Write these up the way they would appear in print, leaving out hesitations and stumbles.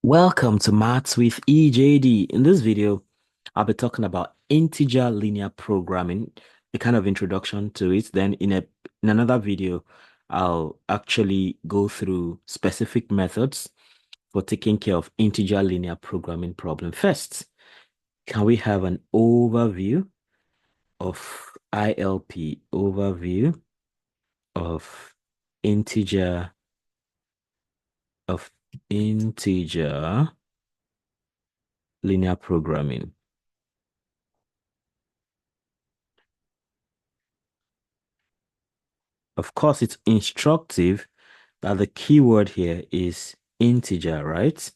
Welcome to Maths with EJD. In this video, I'll be talking about integer linear programming, a kind of introduction to it. Then in another video, I'll actually go through specific methods for taking care of integer linear programming problem. First, can we have an overview of ILP, overview of integer of integer linear programming? Of course, it's instructive that the keyword here is integer, right?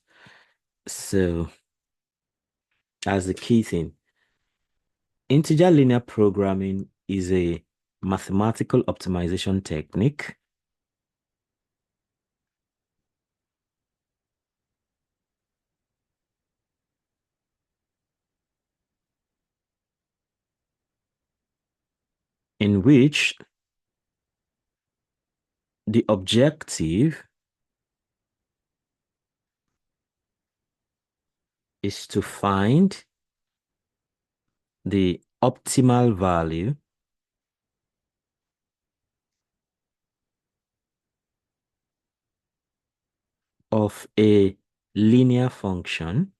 So that's the key thing. Integer linear programming is a mathematical optimization technique in which the objective is to find the optimal value of a linear function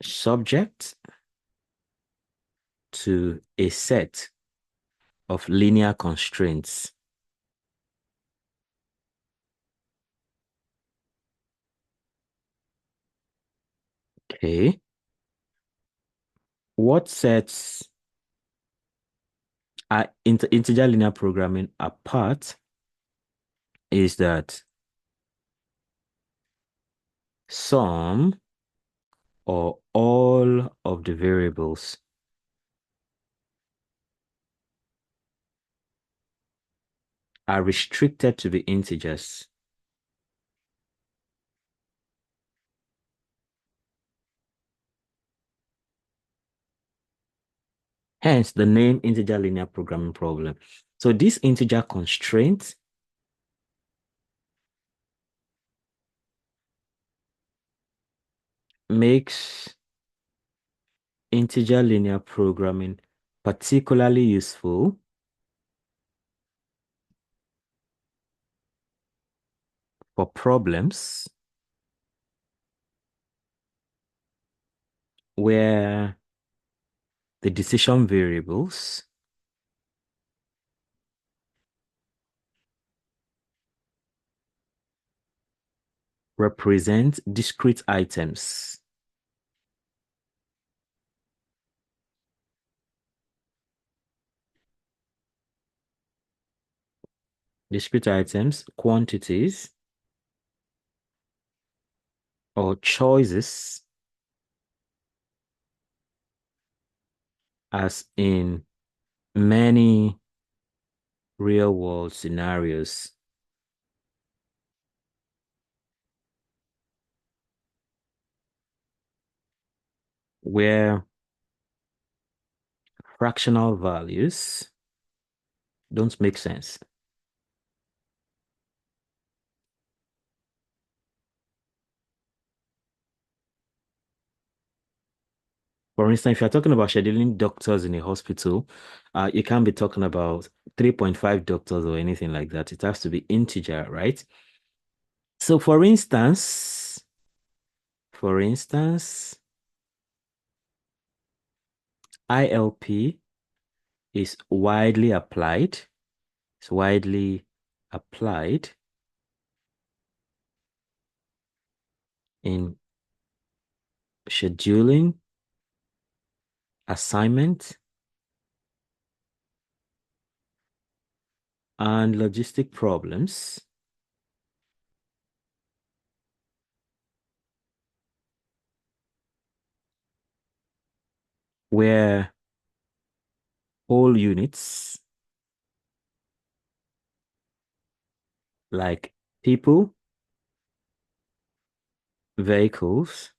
subject to a set of linear constraints. Okay. What sets integer linear programming apart is that some or all of the variables are restricted to be integers. Hence, the name integer linear programming problem. So this integer constraint makes integer linear programming particularly useful for problems where the decision variables represent discrete items. Discrete items, quantities, or choices, as in many real world scenarios. Where fractional values don't make sense. For instance, if you're talking about scheduling doctors in a hospital, you can't be talking about 3.5 doctors or anything like that. It has to be integer, right? So for instance, ILP is widely applied. It's widely applied in scheduling, assignment, and logistic problems where whole units like people, vehicles,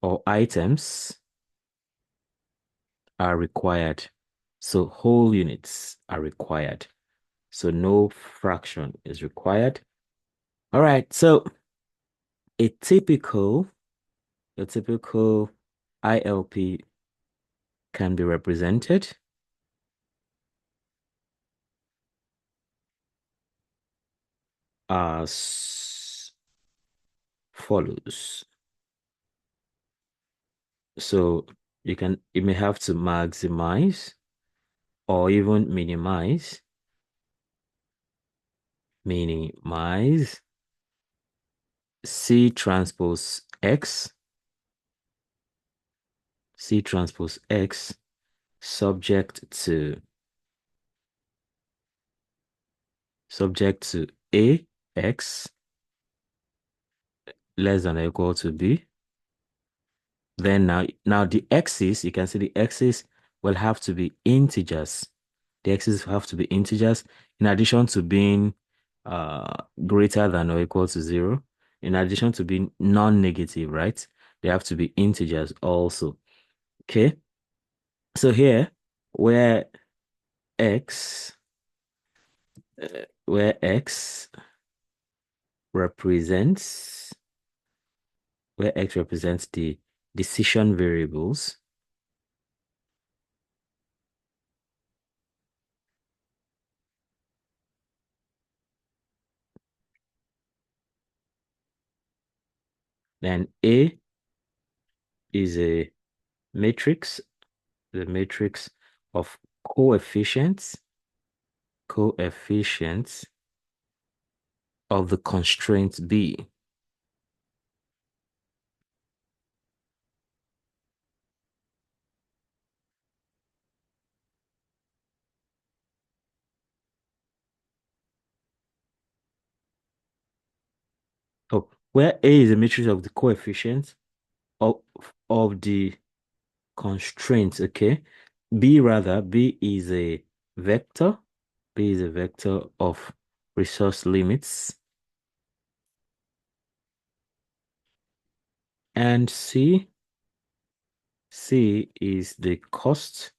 or items are required. So whole units are required. So no fraction is required. All right, so a typical a typical ILP can be represented as follows. So you may have to maximize or even minimize C transpose X, C transpose X subject to AX less than or equal to B. Then now the x's, you can see the x's will have to be integers. The x's have to be integers in addition to being greater than or equal to 0. In addition to being non-negative, right? They have to be integers also. Okay. So here, where x where x represents the decision variables, then A is a matrix, the matrix of coefficients coefficients of the constraint B. Oh, where A is a matrix of the coefficients of, of the constraints, okay? B is a vector. B is a vector of resource limits. And C is the cost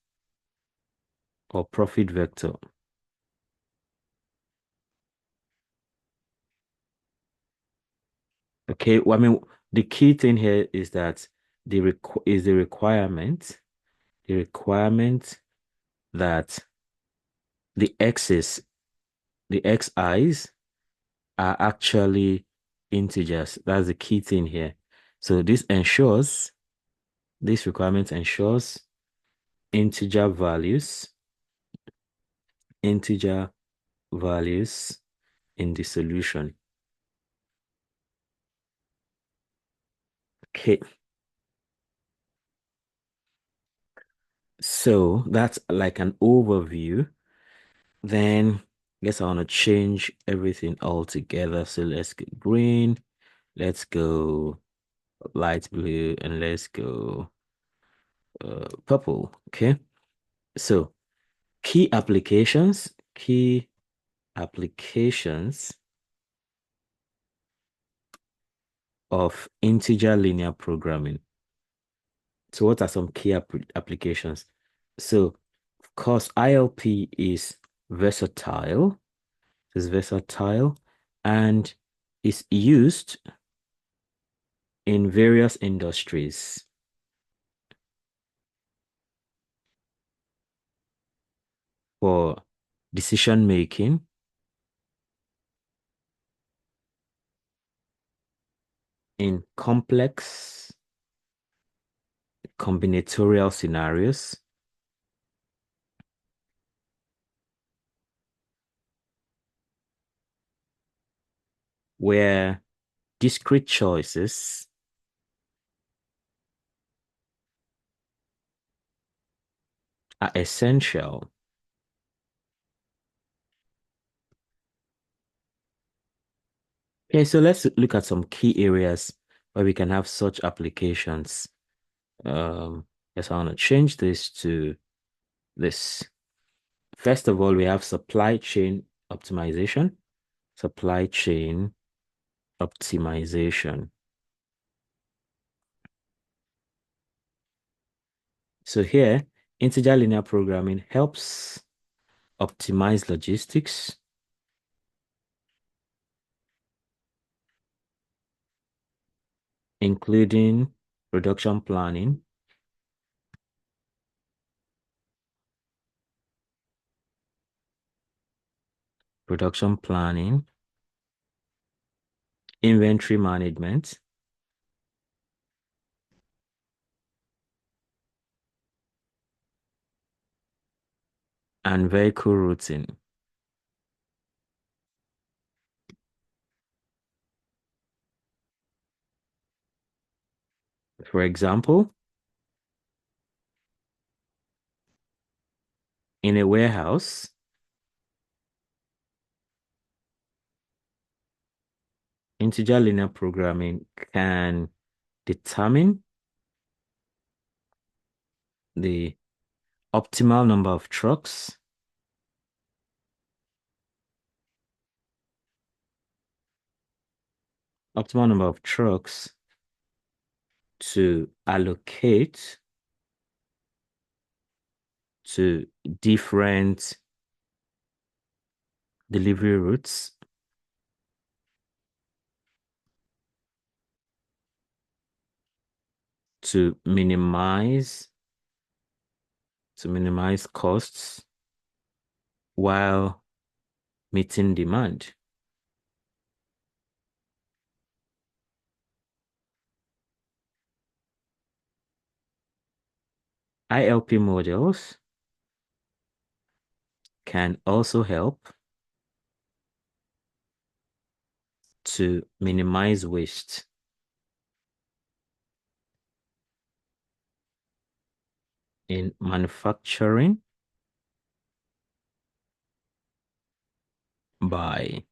or profit vector. Okay, well, I mean, the key thing here is that the requirement that the x's, the xi's are actually integers. That's the key thing here. So this requirement ensures integer values, integer values in the solution. Okay, so that's like an overview. Then I guess I want to change everything all together. So let's go green, let's go light blue, and let's go purple. Okay, so key applications of integer linear programming. So what are some key applications? So of course, ILP is versatile, and is used in various industries for decision making in complex combinatorial scenarios where discrete choices are essential. Okay, so let's look at some key areas where we can have such applications. Yes, I want to change this to this. First of all, we have supply chain optimization. Supply chain optimization. So here, integer linear programming helps optimize logistics including production planning, production planning, inventory management, and vehicle routing. For example, in a warehouse, integer linear programming can determine the optimal number of trucks, to allocate to different delivery routes to minimize costs while meeting demand. ILP models can also help to minimize waste in manufacturing by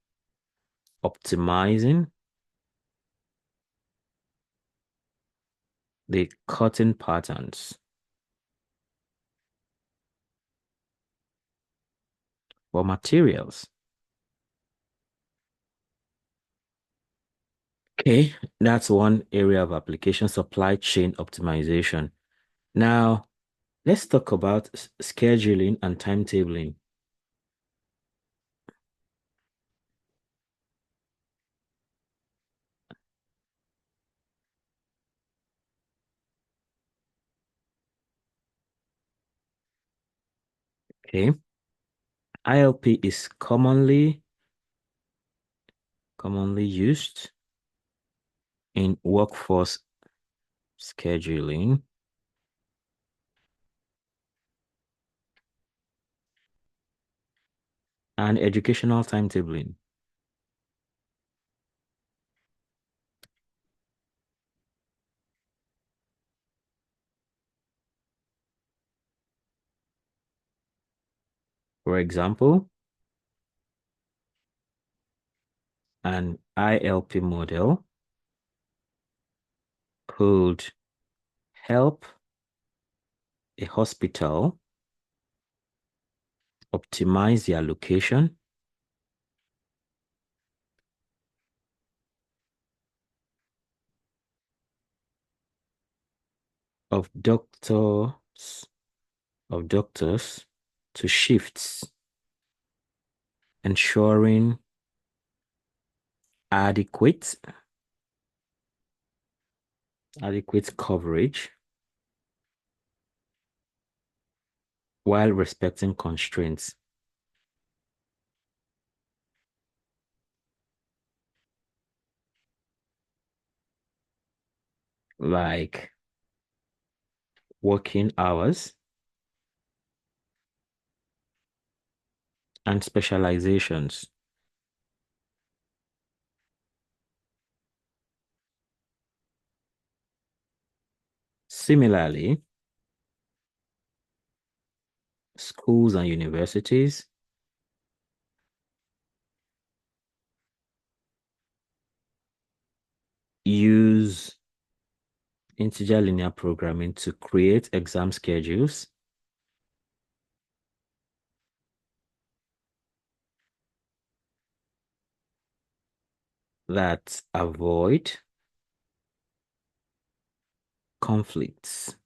optimizing the cutting patterns for materials. Okay, that's one area of application, supply chain optimization. Now, let's talk about scheduling and timetabling. Okay, ILP is commonly used in workforce scheduling and educational timetabling, for example, an ILP model could help a hospital optimize the allocation of doctors to shifts, ensuring adequate coverage while respecting constraints like working hours and specializations. Similarly, schools and universities use integer linear programming to create exam schedules that avoid conflicts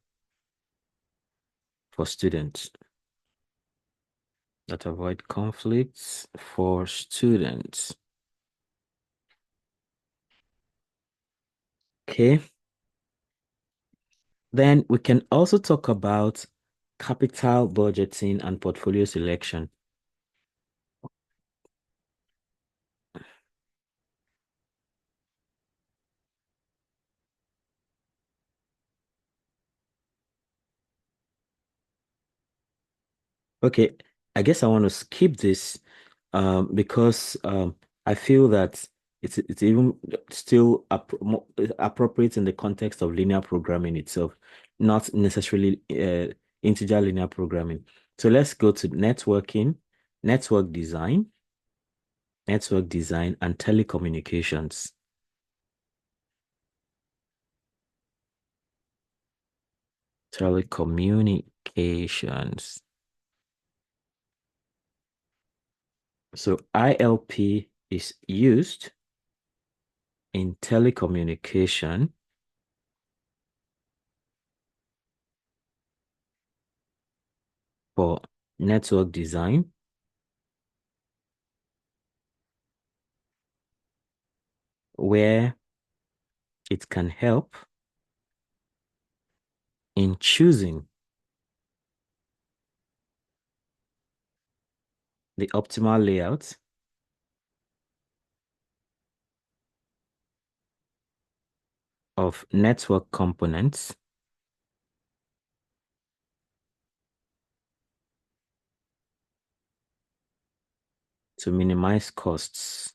for students. Okay. Then we can also talk about capital budgeting and portfolio selection. Okay, I guess I want to skip this because I feel that it's even still appropriate in the context of linear programming itself, not necessarily integer linear programming. So let's go to network design, network design, and telecommunications. Telecommunications. So ILP is used in telecommunication for network design, where it can help in choosing the optimal layout of network components to minimize costs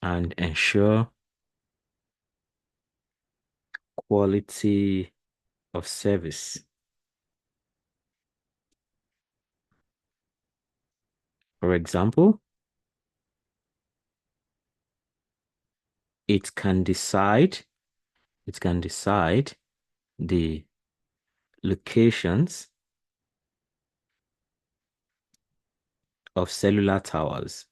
and ensure quality of service. For example, it can decide it can decide the locations of cellular towers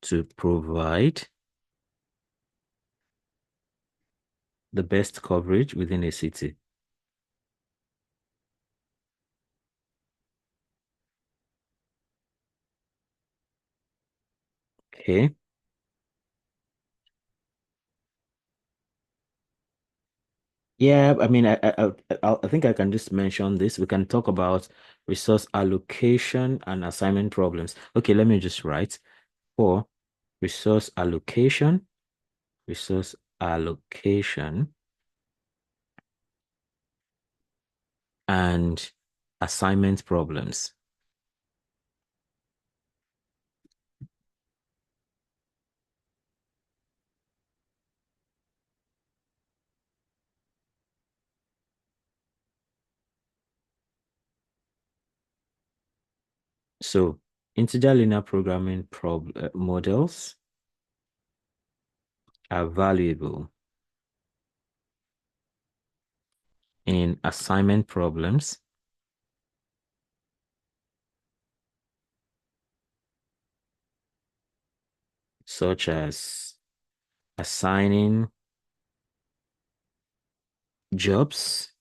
to provide the best coverage within a city. Okay. Yeah, I mean, I think I can just mention this. We can talk about resource allocation and assignment problems. Okay, let me just write for resource allocation, resource allocation, and assignment problems. So, integer linear programming models are valuable in assignment problems, such as assigning jobs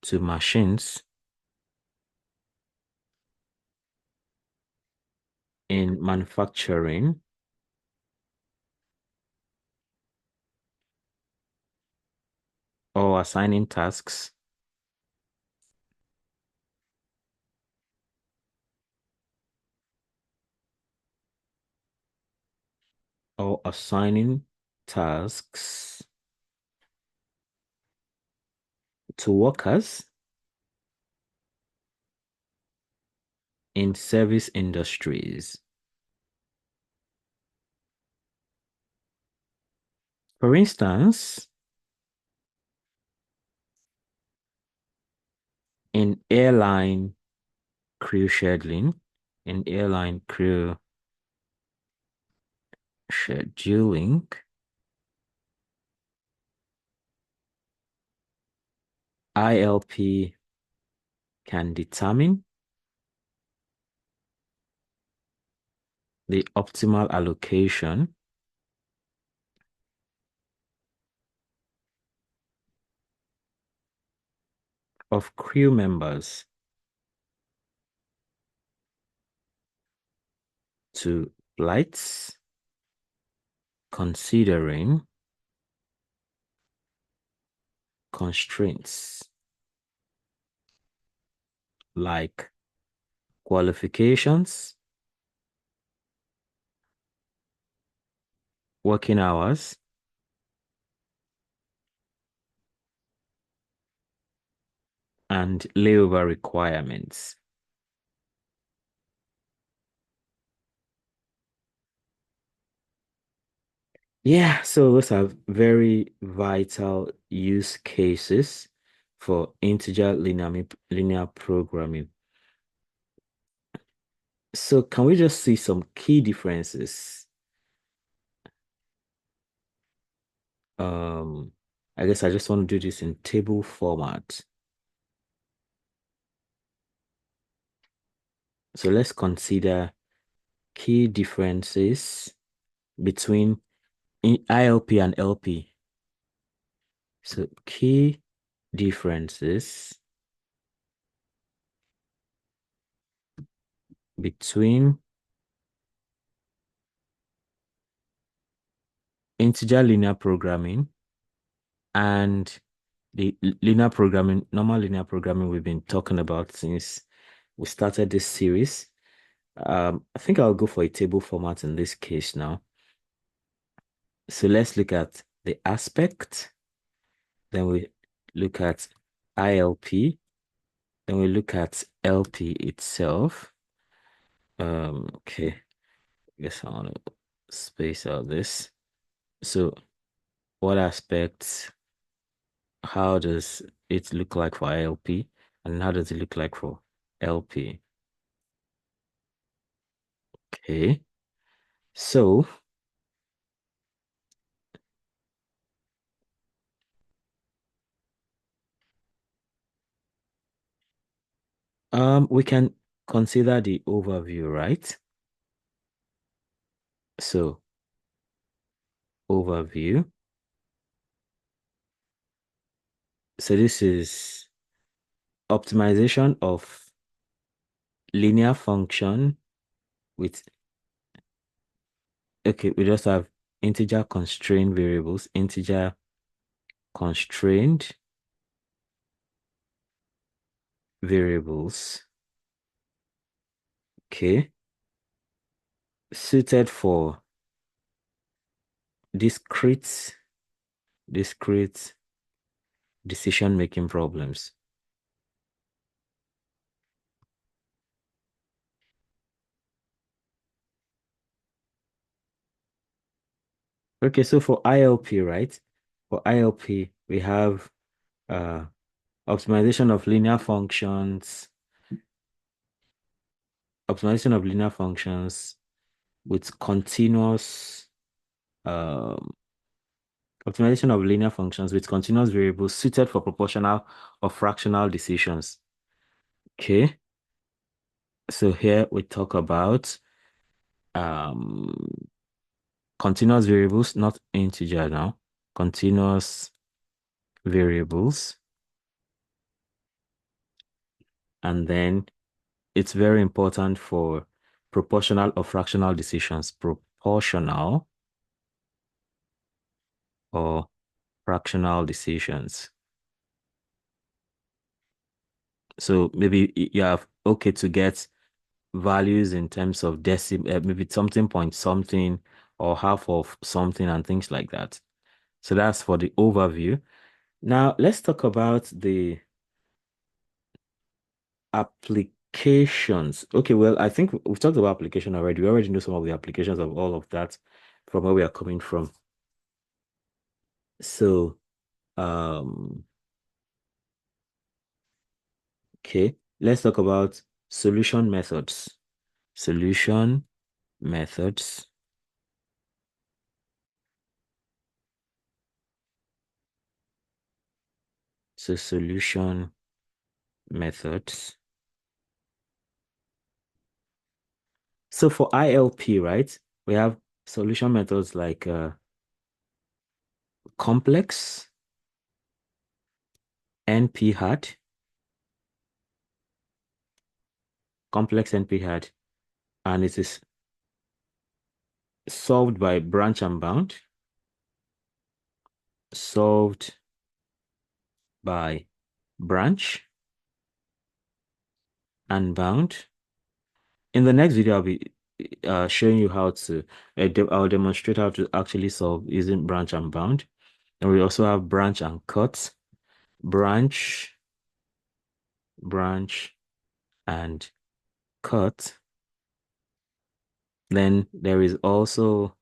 to machines in manufacturing or assigning tasks or assigning tasks to workers in service industries. For instance, in crew scheduling, in airline crew scheduling, ILP can determine the optimal allocation of crew members to flights, considering constraints like qualifications, working hours, and layover requirements. Yeah, so those are very vital use cases for integer linear programming. So can we just see some key differences? Um, I guess I just want to do this in table format. So let's consider key differences between ILP and LP. So key differences between integer linear programming and the linear programming, normal linear programming we've been talking about since we started this series. I think I'll go for a table format in this case now. So let's look at the aspect, then we look at ILP, then we look at LP itself. Okay, I guess I want to space out this. So what aspects, how does it look like for ILP, and how does it look like for LP? Okay, so we can consider the overview, right? So overview. So this is optimization of linear function with, okay, we just have integer constrained variables, integer constrained variables, okay, suited for discrete decision making problems. Okay, so for ILP, right? For ILP, we have uh optimization of linear functions, optimization of linear functions with continuous um optimization of linear functions with continuous variables suited for proportional or fractional decisions. Okay, so here we talk about um continuous variables, not integer now, continuous variables, and then it's very important for proportional or fractional decisions, proportional or fractional decisions. So maybe you have okay to get values in terms of decimal, maybe something point something or half of something and things like that. So that's for the overview. Now let's talk about the applications. Okay, well, I think we've talked about application already. We already know some of the applications of all of that from where we are coming from. So, um, okay, let's talk about solution methods. Solution methods. So solution methods. So for ILP, right, we have solution methods like complex, NP hard, complex NP hard, and it is solved by branch and bound, solved by branch and bound. In the next video, I'll be showing you how to, I'll demonstrate how to actually solve using branch and bound. And we also have branch and cut, branch, branch, and cut. Then there is also,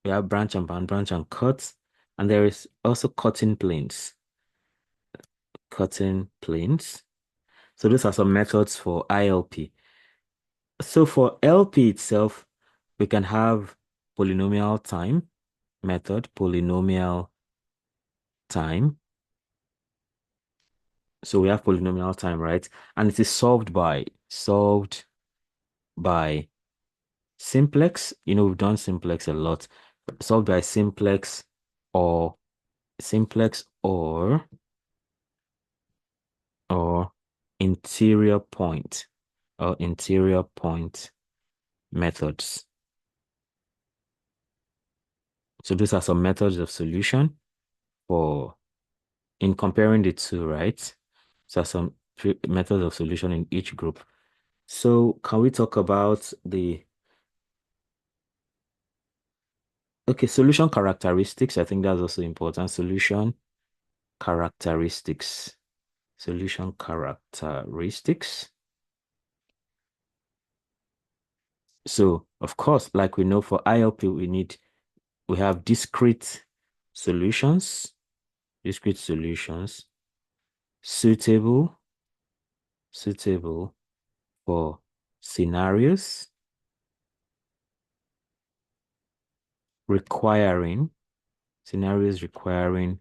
we have branch and bound, branch and cut. And there is also cutting planes, cutting planes. So those are some methods for ILP. So for LP itself, we can have polynomial time method, polynomial time. So we have polynomial time, right? And it is solved by simplex. You know, we've done simplex a lot. Solved by or simplex or interior point or interior point methods. So these are some methods of solution for in comparing the two, right? So some methods of solution in each group. So can we talk about the okay, solution characteristics? I think that's also important. Solution characteristics. Solution characteristics. So of course, like we know for ILP, we have discrete solutions suitable for scenarios requiring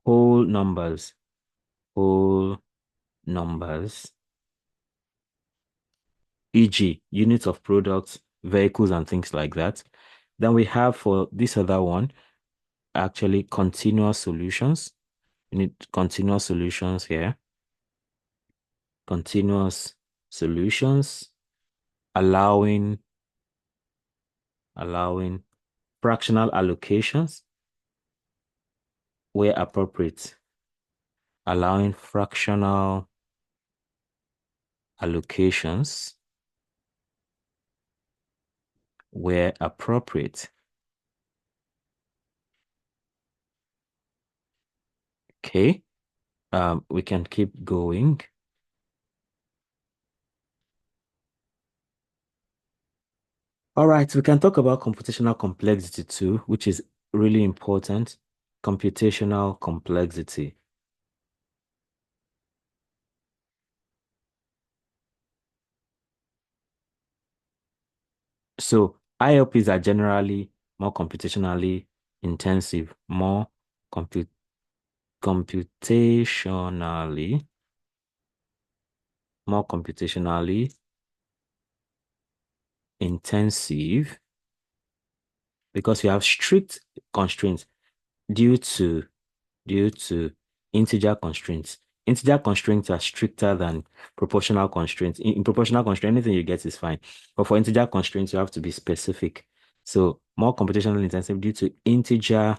whole numbers, whole numbers, e.g., units of products, vehicles, and things like that. Then we have for this other one, actually continuous solutions. We need continuous solutions here. Continuous solutions allowing fractional allocations where appropriate, allowing fractional allocations where appropriate. Okay, we can keep going. All right, we can talk about computational complexity too, which is really important. Computational complexity. So ILPs are generally more computationally intensive, computationally, more computationally intensive because you have strict constraints due to due to integer constraints. Integer constraints are stricter than proportional constraints. In proportional constraint, anything you get is fine. But for integer constraints, you have to be specific. So more computationally intensive due to integer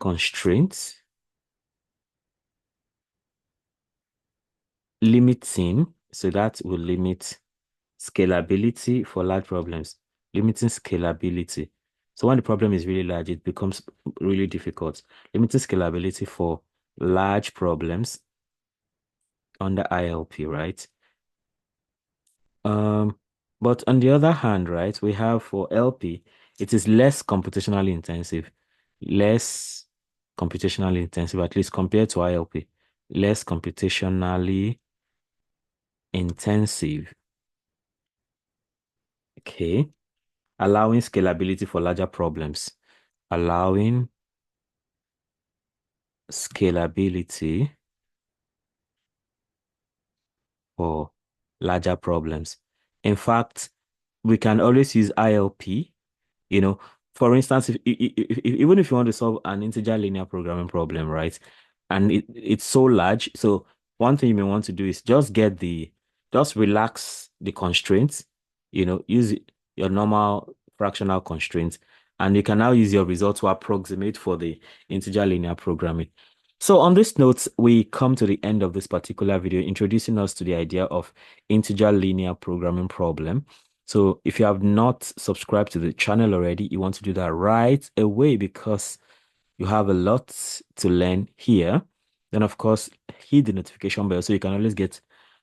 constraints, limiting, so that will limit scalability for large problems, limiting scalability. So when the problem is really large, it becomes really difficult. Limiting scalability for large problems under ILP, right? Um, but on the other hand, right, we have for LP, it is less computationally intensive, less computationally intensive, at least compared to ILP, less computationally intensive. Okay. Allowing scalability for larger problems. Allowing scalability for larger problems. In fact, we can always use ILP, you know, for instance, even if you want to solve an integer linear programming problem, right? And it's so large. So one thing you may want to do is just relax the constraints, use your normal fractional constraints, and you can now use your result to approximate for the integer linear programming. So on this note, we come to the end of this particular video, introducing us to the idea of integer linear programming problem. So if you have not subscribed to the channel already, you want to do that right away because you have a lot to learn here. Then, of course, hit the notification bell so you can always get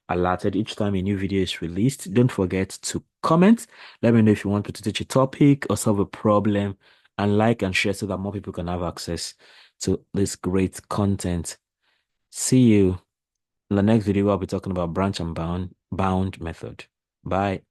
alerted each time a new video is released. Don't forget to comment. Let me know if you want me to teach a topic or solve a problem, and like and share so that more people can have access to this great content. See you in the next video. I'll be talking about branch and bound method. Bye.